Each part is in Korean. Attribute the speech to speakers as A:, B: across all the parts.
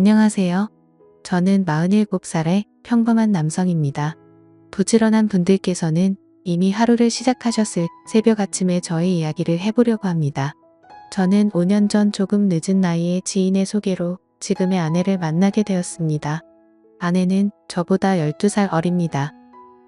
A: 안녕하세요. 저는 47살의 평범한 남성입니다. 부지런한 분들께서는 이미 하루를 시작하셨을 새벽 아침에 저의 이야기를 해보려고 합니다. 저는 5년 전 조금 늦은 나이에 지인의 소개로 지금의 아내를 만나게 되었습니다. 아내는 저보다 12살 어립니다.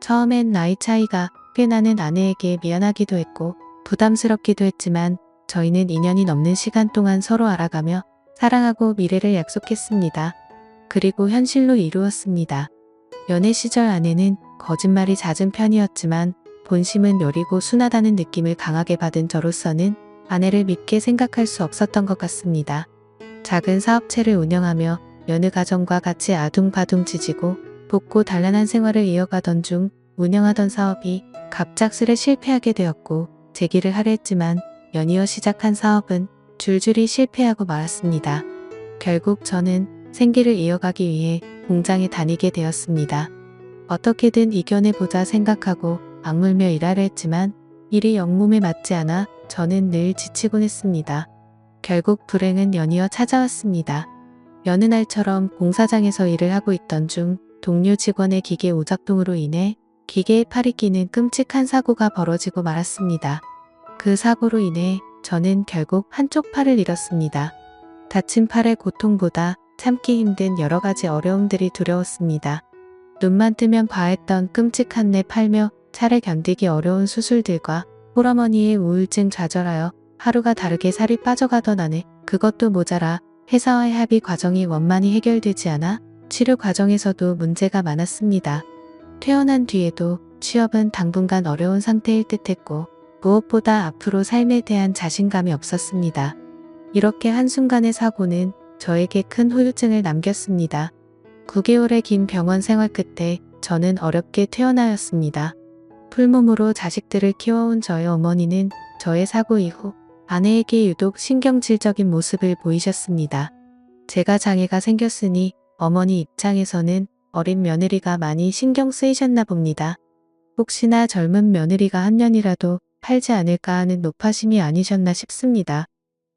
A: 처음엔 나이 차이가 꽤 나는 아내에게 미안하기도 했고 부담스럽기도 했지만 저희는 2년이 넘는 시간 동안 서로 알아가며 사랑하고 미래를 약속했습니다. 그리고 현실로 이루었습니다. 연애 시절 아내는 거짓말이 잦은 편이었지만 본심은 여리고 순하다는 느낌을 강하게 받은 저로서는 아내를 믿게 생각할 수 없었던 것 같습니다. 작은 사업체를 운영하며 여느 가정과 같이 아둥바둥 지지고 볶고 단란한 생활을 이어가던 중 운영하던 사업이 갑작스레 실패하게 되었고 재기를 하려 했지만 연이어 시작한 사업은 줄줄이 실패하고 말았습니다. 결국 저는 생계를 이어가기 위해 공장에 다니게 되었습니다. 어떻게든 이겨내보자 생각하고 악물며 일하려 했지만 일이 영 몸에 맞지 않아 저는 늘 지치곤 했습니다. 결국 불행은 연이어 찾아왔습니다. 여느 날처럼 공사장에서 일을 하고 있던 중 동료 직원의 기계 오작동으로 인해 기계에 팔이 끼는 끔찍한 사고가 벌어지고 말았습니다. 그 사고로 인해 저는 결국 한쪽 팔을 잃었습니다. 다친 팔의 고통보다 참기 힘든 여러 가지 어려움들이 두려웠습니다. 눈만 뜨면 과했던 끔찍한 내 팔며 차례 견디기 어려운 수술들과 홀어머니의 우울증 좌절하여 하루가 다르게 살이 빠져가던 아내, 그것도 모자라 회사와의 합의 과정이 원만히 해결되지 않아 치료 과정에서도 문제가 많았습니다. 퇴원한 뒤에도 취업은 당분간 어려운 상태일 듯했고 무엇보다 앞으로 삶에 대한 자신감이 없었습니다. 이렇게 한순간의 사고는 저에게 큰 후유증을 남겼습니다. 9개월의 긴 병원 생활 끝에 저는 어렵게 퇴원하였습니다. 풀몸으로 자식들을 키워온 저의 어머니는 저의 사고 이후 아내에게 유독 신경질적인 모습을 보이셨습니다. 제가 장애가 생겼으니 어머니 입장에서는 어린 며느리가 많이 신경 쓰이셨나 봅니다. 혹시나 젊은 며느리가 한 년이라도 팔지 않을까 하는 노파심이 아니셨나 싶습니다.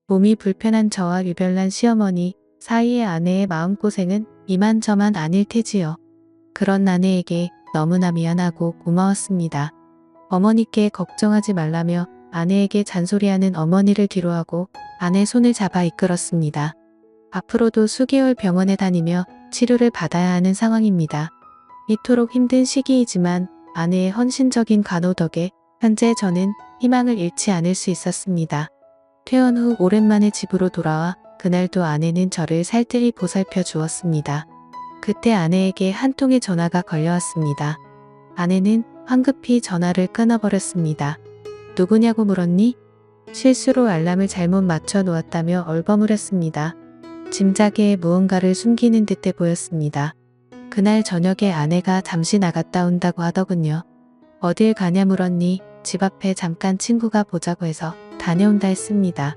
A: 몸이 불편한 저와 유별난 시어머니 사이의 아내의 마음고생은 이만저만 아닐 테지요. 그런 아내에게 너무나 미안하고 고마웠습니다. 어머니께 걱정하지 말라며 아내에게 잔소리하는 어머니를 뒤로하고 아내 손을 잡아 이끌었습니다. 앞으로도 수개월 병원에 다니며 치료를 받아야 하는 상황입니다. 이토록 힘든 시기이지만 아내의 헌신적인 간호 덕에 현재 저는 희망을 잃지 않을 수 있었습니다. 퇴원 후 오랜만에 집으로 돌아와 그날도 아내는 저를 살뜰히 보살펴 주었습니다. 그때 아내에게 한 통의 전화가 걸려왔습니다. 아내는 황급히 전화를 끊어버렸습니다. 누구냐고 물었니? 실수로 알람을 잘못 맞춰 놓았다며 얼버무렸습니다. 짐작에 무언가를 숨기는 듯해 보였습니다. 그날 저녁에 아내가 잠시 나갔다 온다고 하더군요. 어딜 가냐 물었니? 집 앞에 잠깐 친구가 보자고 해서 다녀온다 했습니다.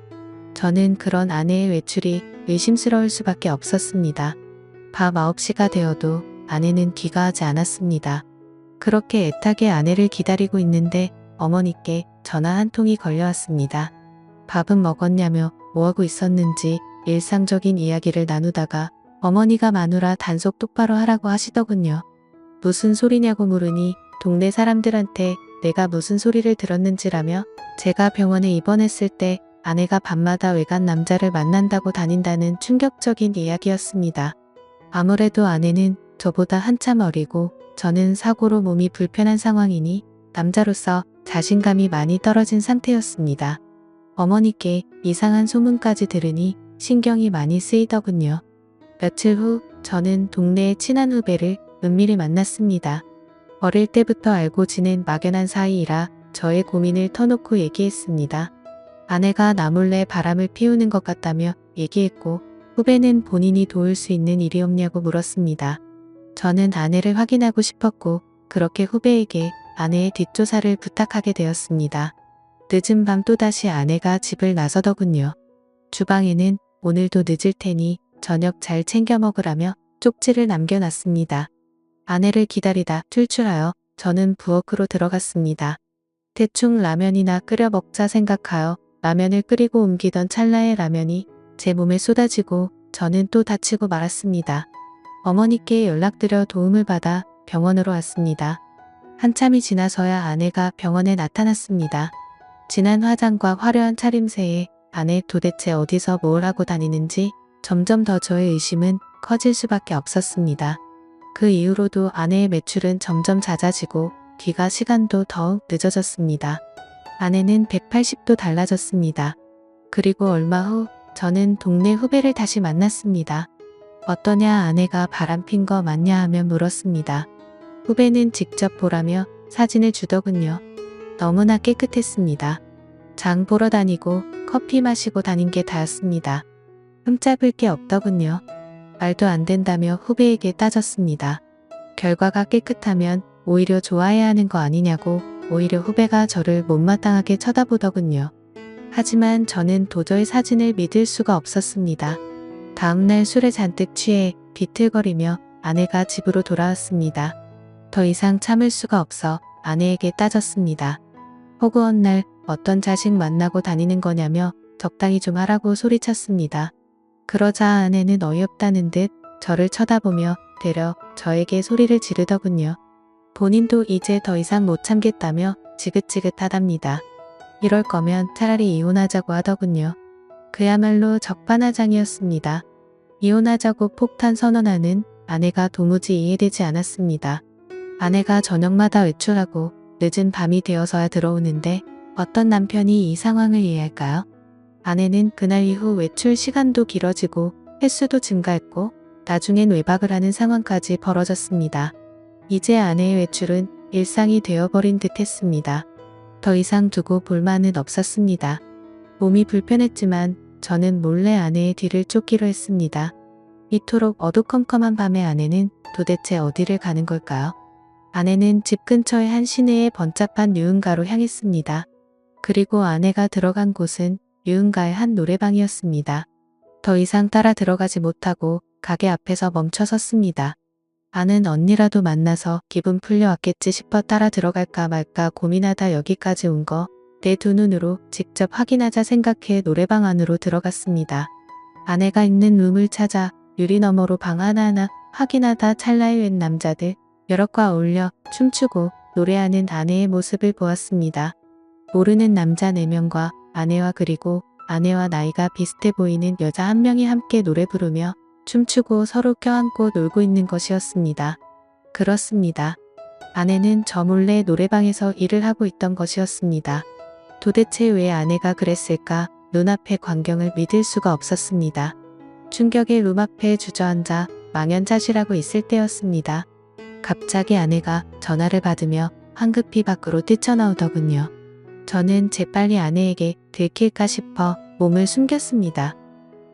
A: 저는 그런 아내의 외출이 의심스러울 수밖에 없었습니다. 밤 9시가 되어도 아내는 귀가하지 않았습니다. 그렇게 애타게 아내를 기다리고 있는데 어머니께 전화 한 통이 걸려왔습니다. 밥은 먹었냐며 뭐하고 있었는지 일상적인 이야기를 나누다가 어머니가 마누라 단속 똑바로 하라고 하시더군요. 무슨 소리냐고 물으니 동네 사람들한테 내가 무슨 소리를 들었는지라며 제가 병원에 입원했을 때 아내가 밤마다 외간 남자를 만난다고 다닌다는 충격적인 이야기였습니다. 아무래도 아내는 저보다 한참 어리고 저는 사고로 몸이 불편한 상황이니 남자로서 자신감이 많이 떨어진 상태였습니다. 어머니께 이상한 소문까지 들으니 신경이 많이 쓰이더군요. 며칠 후 저는 동네의 친한 후배를 은밀히 만났습니다. 어릴 때부터 알고 지낸 막연한 사이이라 저의 고민을 터놓고 얘기했습니다. 아내가 나 몰래 바람을 피우는 것 같다며 얘기했고 후배는 본인이 도울 수 있는 일이 없냐고 물었습니다. 저는 아내를 확인하고 싶었고 그렇게 후배에게 아내의 뒷조사를 부탁하게 되었습니다. 늦은 밤 또다시 아내가 집을 나서더군요. 주방에는 오늘도 늦을 테니 저녁 잘 챙겨 먹으라며 쪽지를 남겨놨습니다. 아내를 기다리다 출출하여 저는 부엌으로 들어갔습니다. 대충 라면이나 끓여 먹자 생각하여 라면을 끓이고 옮기던 찰나에 라면이 제 몸에 쏟아지고 저는 또 다치고 말았습니다. 어머니께 연락드려 도움을 받아 병원으로 왔습니다. 한참이 지나서야 아내가 병원에 나타났습니다. 진한 화장과 화려한 차림새에 아내 도대체 어디서 뭘 하고 다니는지 점점 더 저의 의심은 커질 수밖에 없었습니다. 그 이후로도 아내의 매출은 점점 잦아지고 귀가 시간도 더욱 늦어졌습니다. 아내는 180도 달라졌습니다. 그리고 얼마 후 저는 동네 후배를 다시 만났습니다. 어떠냐 아내가 바람핀 거 맞냐 하며 물었습니다. 후배는 직접 보라며 사진을 주더군요. 너무나 깨끗했습니다. 장 보러 다니고 커피 마시고 다닌 게 다였습니다. 흠잡을 게 없더군요. 말도 안 된다며 후배에게 따졌습니다. 결과가 깨끗하면 오히려 좋아해야 하는 거 아니냐고 오히려 후배가 저를 못마땅하게 쳐다보더군요. 하지만 저는 도저히 사진을 믿을 수가 없었습니다. 다음날 술에 잔뜩 취해 비틀거리며 아내가 집으로 돌아왔습니다. 더 이상 참을 수가 없어 아내에게 따졌습니다. 허구한 날 어떤 자식 만나고 다니는 거냐며 적당히 좀 하라고 소리쳤습니다. 그러자 아내는 어이없다는 듯 저를 쳐다보며 되려 저에게 소리를 지르더군요. 본인도 이제 더 이상 못 참겠다며 지긋지긋하답니다. 이럴 거면 차라리 이혼하자고 하더군요. 그야말로 적반하장이었습니다. 이혼하자고 폭탄 선언하는 아내가 도무지 이해되지 않았습니다. 아내가 저녁마다 외출하고 늦은 밤이 되어서야 들어오는데 어떤 남편이 이 상황을 이해할까요? 아내는 그날 이후 외출 시간도 길어지고 횟수도 증가했고 나중엔 외박을 하는 상황까지 벌어졌습니다. 이제 아내의 외출은 일상이 되어버린 듯 했습니다. 더 이상 두고 볼만은 없었습니다. 몸이 불편했지만 저는 몰래 아내의 뒤를 쫓기로 했습니다. 이토록 어두컴컴한 밤에 아내는 도대체 어디를 가는 걸까요? 아내는 집 근처의 한 시내의 번잡한 유흥가로 향했습니다. 그리고 아내가 들어간 곳은 유흥가의 한 노래방이었습니다. 더 이상 따라 들어가지 못하고 가게 앞에서 멈춰 섰습니다. 아는 언니라도 만나서 기분 풀려 왔겠지 싶어 따라 들어갈까 말까 고민하다 여기까지 온 거 내 두 눈으로 직접 확인하자 생각해 노래방 안으로 들어갔습니다. 아내가 있는 룸을 찾아 유리 너머로 방 하나하나 확인하다 찰나에 웬 남자들 여럿과 어울려 춤추고 노래하는 아내의 모습을 보았습니다. 모르는 남자 4명과 아내와 그리고 아내와 나이가 비슷해 보이는 여자 1명이 함께 노래 부르며 춤추고 서로 껴안고 놀고 있는 것이었습니다. 그렇습니다. 아내는 저 몰래 노래방에서 일을 하고 있던 것이었습니다. 도대체 왜 아내가 그랬을까? 눈앞의 광경을 믿을 수가 없었습니다. 충격에 룸 앞에 주저앉아 망연자실하고 있을 때였습니다. 갑자기 아내가 전화를 받으며 황급히 밖으로 뛰쳐나오더군요. 저는 재빨리 아내에게 들킬까 싶어 몸을 숨겼습니다.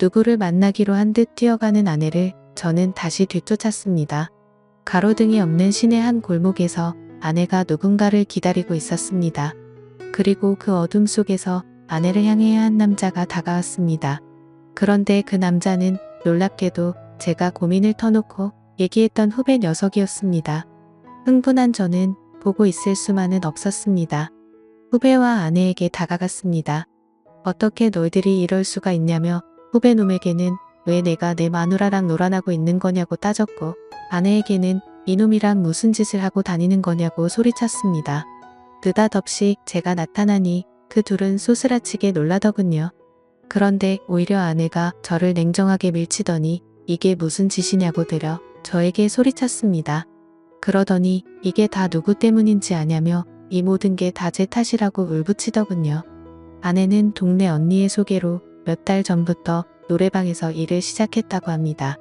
A: 누구를 만나기로 한 듯 뛰어가는 아내를 저는 다시 뒤쫓았습니다. 가로등이 없는 시내 한 골목에서 아내가 누군가를 기다리고 있었습니다. 그리고 그 어둠 속에서 아내를 향해야 한 남자가 다가왔습니다. 그런데 그 남자는 놀랍게도 제가 고민을 터놓고 얘기했던 후배 녀석이었습니다. 흥분한 저는 보고 있을 수만은 없었습니다. 후배와 아내에게 다가갔습니다. 어떻게 너희들이 이럴 수가 있냐며 후배 놈에게는 왜 내가 내 마누라랑 놀아나고 있는 거냐고 따졌고 아내에게는 이놈이랑 무슨 짓을 하고 다니는 거냐고 소리쳤습니다. 느닷없이 제가 나타나니 그 둘은 소스라치게 놀라더군요. 그런데 오히려 아내가 저를 냉정하게 밀치더니 이게 무슨 짓이냐고 들여 저에게 소리쳤습니다. 그러더니 이게 다 누구 때문인지 아냐며 이 모든 게 다 제 탓이라고 울부치더군요. 아내는 동네 언니의 소개로 몇 달 전부터 노래방에서 일을 시작했다고 합니다.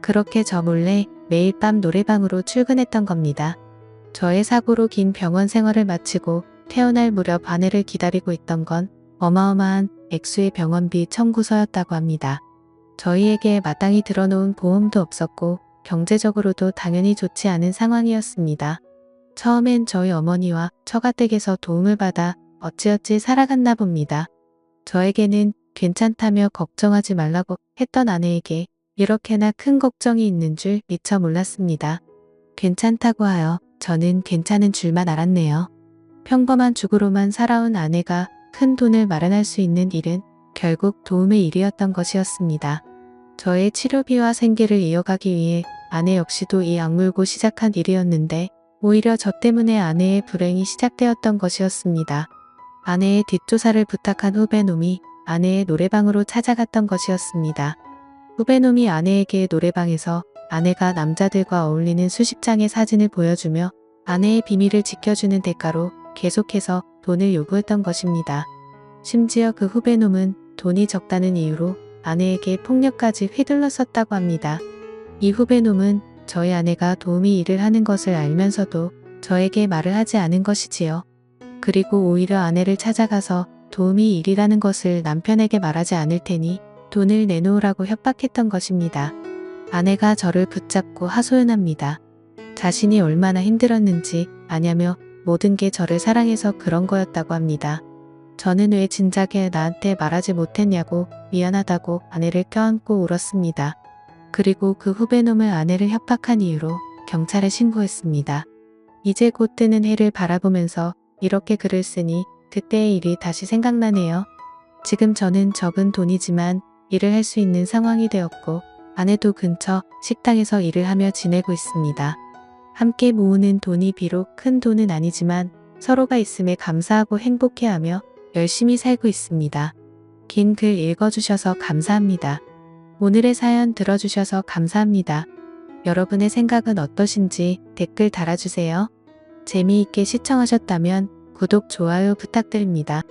A: 그렇게 저 몰래 매일 밤 노래방으로 출근했던 겁니다. 저의 사고로 긴 병원 생활을 마치고 퇴원할 무렵 아내를 기다리고 있던 건 어마어마한 액수의 병원비 청구서였다고 합니다. 저희에게 마땅히 들어놓은 보험도 없었고 경제적으로도 당연히 좋지 않은 상황이었습니다. 처음엔 저희 어머니와 처가댁에서 도움을 받아 어찌어찌 살아갔나 봅니다. 저에게는 괜찮다며 걱정하지 말라고 했던 아내에게 이렇게나 큰 걱정이 있는 줄 미처 몰랐습니다. 괜찮다고 하여 저는 괜찮은 줄만 알았네요. 평범한 주부로만 살아온 아내가 큰 돈을 마련할 수 있는 일은 결국 도움의 일이었던 것이었습니다. 저의 치료비와 생계를 이어가기 위해 아내 역시도 이 악물고 시작한 일이었는데 오히려 저 때문에 아내의 불행이 시작되었던 것이었습니다. 아내의 뒷조사를 부탁한 후배놈이 아내의 노래방으로 찾아갔던 것이었습니다. 후배놈이 아내에게 노래방에서 아내가 남자들과 어울리는 수십 장의 사진을 보여주며 아내의 비밀을 지켜주는 대가로 계속해서 돈을 요구했던 것입니다. 심지어 그 후배놈은 돈이 적다는 이유로 아내에게 폭력까지 휘둘렀었다고 합니다. 이 후배놈은 저희 아내가 도우미 일을 하는 것을 알면서도 저에게 말을 하지 않은 것이지요. 그리고 오히려 아내를 찾아가서 도우미 일이라는 것을 남편에게 말하지 않을 테니 돈을 내놓으라고 협박했던 것입니다. 아내가 저를 붙잡고 하소연합니다. 자신이 얼마나 힘들었는지 아냐며 모든 게 저를 사랑해서 그런 거였다고 합니다. 저는 왜 진작에 나한테 말하지 못했냐고 미안하다고 아내를 껴안고 울었습니다. 그리고 그 후배놈을 아내를 협박한 이유로 경찰에 신고했습니다. 이제 곧 뜨는 해를 바라보면서 이렇게 글을 쓰니 그때의 일이 다시 생각나네요. 지금 저는 적은 돈이지만 일을 할 수 있는 상황이 되었고 아내도 근처 식당에서 일을 하며 지내고 있습니다. 함께 모으는 돈이 비록 큰 돈은 아니지만 서로가 있음에 감사하고 행복해하며 열심히 살고 있습니다. 긴 글 읽어주셔서 감사합니다. 오늘의 사연 들어주셔서 감사합니다. 여러분의 생각은 어떠신지 댓글 달아주세요. 재미있게 시청하셨다면 구독, 좋아요 부탁드립니다.